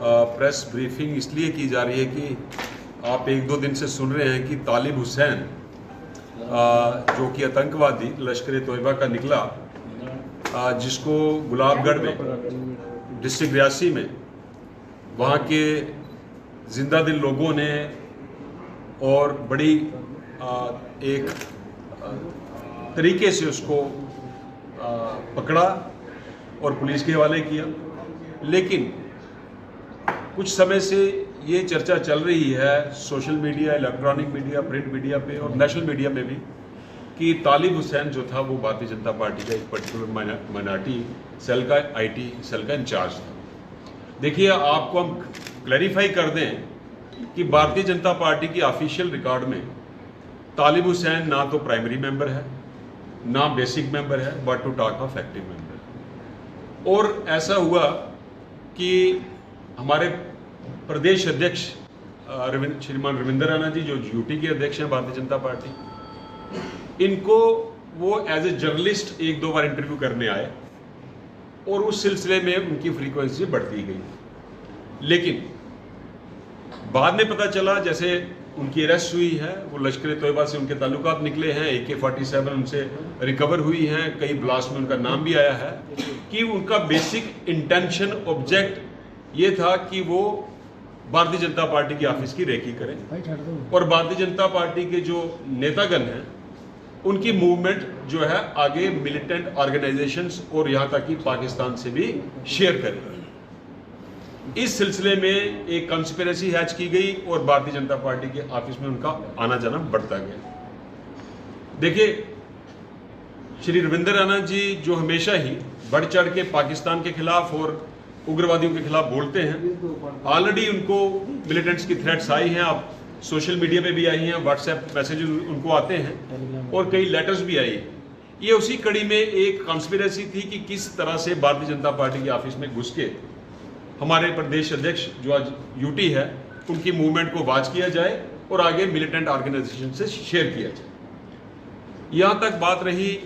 Press briefing इसलिए की जा रही है कि आप एक दो दिन से सुन रहे हैं कि तालिब हुसैन जो कि आतंकवादी लश्कर तोयबा का निकला, जिसको गुलाबगढ़ में डिस्ट्रिक्ट रियासी में वहाँ के जिंदा दिल लोगों ने और बड़ी एक तरीके से उसको पकड़ा और पुलिस के हवाले किया। लेकिन कुछ समय से ये चर्चा चल रही है social media, electronic media, print media पे और नेशनल मीडिया में भी कि तालिब हुसैन जो था वो भारतीय जनता पार्टी का एक पर्टिकुलर माइनॉरिटी सेल का आईटी सेल का इंचार्ज था। देखिए, आपको हम क्लैरिफाई कर दें कि भारतीय जनता पार्टी की ऑफिशियल रिकॉर्ड में तालिब हुसैन ना तो प्राइमरी मेंबर है, ना बेसिक मेंबर है, but to talk of active member. और ऐसा हुआ कि हमारे प्रदेश अध्यक्ष श्रीमान रविंद्र राणा जी, जो यूटी के अध्यक्ष हैं भारतीय जनता पार्टी, इनको वो एज ए जर्नलिस्ट एक दो बार इंटरव्यू करने आए और उस सिलसिले में उनकी फ्रीक्वेंसी बढ़ती गई। लेकिन बाद में पता चला, जैसे उनकी अरेस्ट हुई है, वो लश्कर तोयबा से उनके ताल्लुकात निकले हैं, AK-47 उनसे रिकवर हुई हैं, कई ब्लास्ट में उनका नाम भी आया है, कि उनका बेसिक इंटेंशन ऑब्जेक्ट ये था कि वो भारतीय जनता पार्टी की ऑफिस की रेकी करें और भारतीय जनता पार्टी के जो नेतागण हैं उनकी मूवमेंट जो है आगे मिलिटेंट ऑर्गेनाइजेशंस और यहाँ तक कि पाकिस्तान से भी शेयर करें। इस सिलसिले में एक कंस्पिरेसी हैच की गई और भारतीय जनता पार्टी के ऑफिस में उनका आना जाना बढ़ता गया। देखिए, श्री रविंद्र राणा जी जो हमेशा ही बढ़ चढ़ के पाकिस्तान के खिलाफ और उग्रवादियों के खिलाफ बोलते हैं, ऑलरेडी उनको मिलिटेंट्स की थ्रेट्स आई हैं, आप सोशल मीडिया पे भी आई हैं, व्हाट्सएप मैसेजेस उनको आते हैं और कई लेटर्स भी आई हैं। ये उसी कड़ी में एक कॉन्स्पिरेसी थी कि किस तरह से भारतीय जनता पार्टी के ऑफिस में घुस के हमारे प्रदेश अध्यक्ष जो आज यूटी है उनकी मूवमेंट को वॉच किया जाए और आगे मिलिटेंट ऑर्गेनाइजेशन से शेयर किया जाए। यहाँ तक बात रही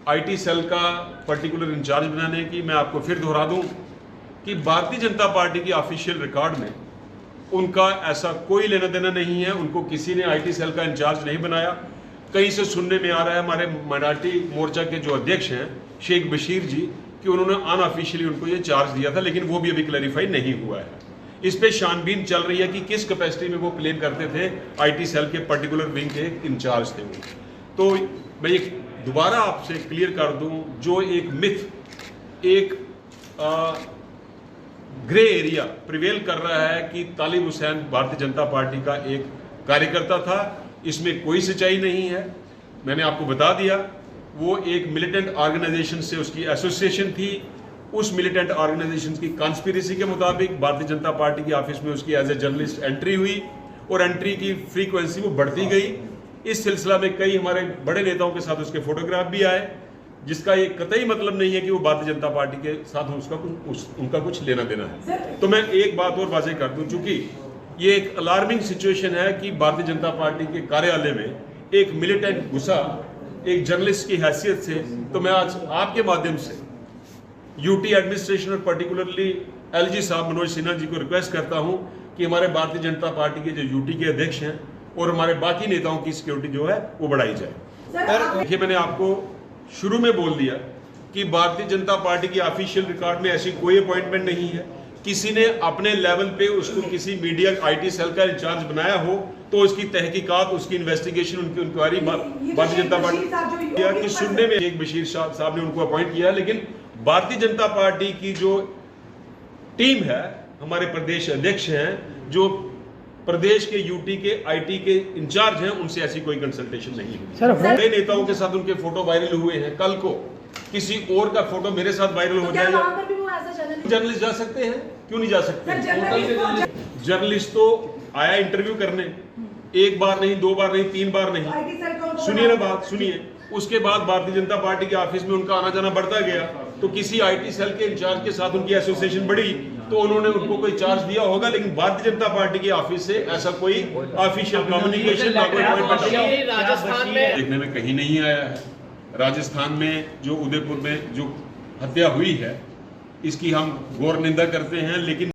आईटी सेल का पर्टिकुलर इंचार्ज बनाने की, मैं आपको फिर दोहरा दूं कि भारतीय जनता पार्टी की ऑफिशियल रिकॉर्ड में उनका ऐसा कोई लेना देना नहीं है। उनको किसी ने आईटी सेल का इंचार्ज नहीं बनाया। कहीं से सुनने में आ रहा है हमारे माइनॉरिटी मोर्चा के जो अध्यक्ष हैं शेख बशीर जी कि उन्होंने अनऑफिशियली उनको ये चार्ज दिया था, लेकिन वो भी अभी क्लैरिफाई नहीं हुआ है। इस पे छानबीन चल रही है कि किस कैपेसिटी में वो क्लेम करते थे आईटी सेल के पर्टिकुलर विंग के इंचार्ज थे वो। तो मैं ये दोबारा आपसे क्लियर कर दूं, जो एक मिथ, एक ग्रे एरिया प्रिवेल कर रहा है कि तालिब हुसैन भारतीय जनता पार्टी का एक कार्यकर्ता था, इसमें कोई सच्चाई नहीं है। मैंने आपको बता दिया, वो एक मिलिटेंट ऑर्गेनाइजेशन से उसकी एसोसिएशन थी। उस मिलिटेंट ऑर्गेनाइजेशन की कॉन्स्पिरेसी के मुताबिक भारतीय जनता पार्टी के ऑफिस में उसकी एज ए जर्नलिस्ट एंट्री हुई और एंट्री की फ्रीक्वेंसी वो बढ़ती गई। इस सिलसिला में कई हमारे बड़े नेताओं के साथ उसके फोटोग्राफ भी आए, जिसका ये कतई मतलब नहीं है कि वो भारतीय जनता पार्टी के साथ उनका कुछ लेना देना है। तो मैं एक बात और वाज़ेह कर दूं, चूंकि ये एक अलार्मिंग सिचुएशन है कि भारतीय जनता पार्टी के कार्यालय में एक मिलिटेंट घुसा एक जर्नलिस्ट की हैसियत से। तो मैं आज आपके माध्यम से यूटी एडमिनिस्ट्रेशन और पर्टिकुलरली एलजी साहब मनोज सिन्हा जी को रिक्वेस्ट करता हूं कि हमारे भारतीय जनता पार्टी के जो यूटी के अध्यक्ष हैं और हमारे बाकी नेताओं की सिक्योरिटी जो है वो बढ़ाई जाए। देखिए, मैंने आपको शुरू में बोल दिया कि भारतीय जनता पार्टी की ऑफिशियल रिकॉर्ड में ऐसी कोई अपॉइंटमेंट नहीं है। किसी ने अपने लेवल पे उसको किसी मीडिया आईटी सेल का इंचार्ज बनाया हो तो उसकी तहकीकात, उसकी इन्वेस्टिगेशन, उनकी इंक्वायरी भारतीय जनता पार्टी किया कि सुनने में एक बशीर साहब ने उनको अपॉइंट किया। लेकिन भारतीय जनता पार्टी की जो टीम है, हमारे प्रदेश अध्यक्ष हैं, जो प्रदेश के यूटी के आईटी के इंचार्ज हैं, उनसे ऐसी कोई कंसल्टेशन नहीं हुई। बड़े नेताओं के साथ उनके फोटो वायरल हुए हैं। कल को किसी और का फोटो मेरे साथ वायरल हो जाएगा, जर्नलिस्ट जा सकते हैं? क्यों नहीं जा सकते? जर्नलिस्ट तो आया इंटरव्यू करने, एक बार नहीं, दो बार नहीं, तीन बार नहीं। सुनिए ना बात, सुनिए। उसके बाद भारतीय जनता पार्टी के ऑफिस में उनका आना जाना बढ़ता गया, तो किसी आईटी सेल के इंचार्ज के साथ उनकी एसोसिएशन बढ़ी तो उन्होंने उनको कोई चार्ज दिया होगा। लेकिन भारतीय जनता पार्टी के ऑफिस से ऐसा कोई ऑफिशियल कम्युनिकेशन देखने में कहीं नहीं आया है। राजस्थान में जो उदयपुर में जो हत्या हुई है, इसकी हम घोर निंदा करते हैं, लेकिन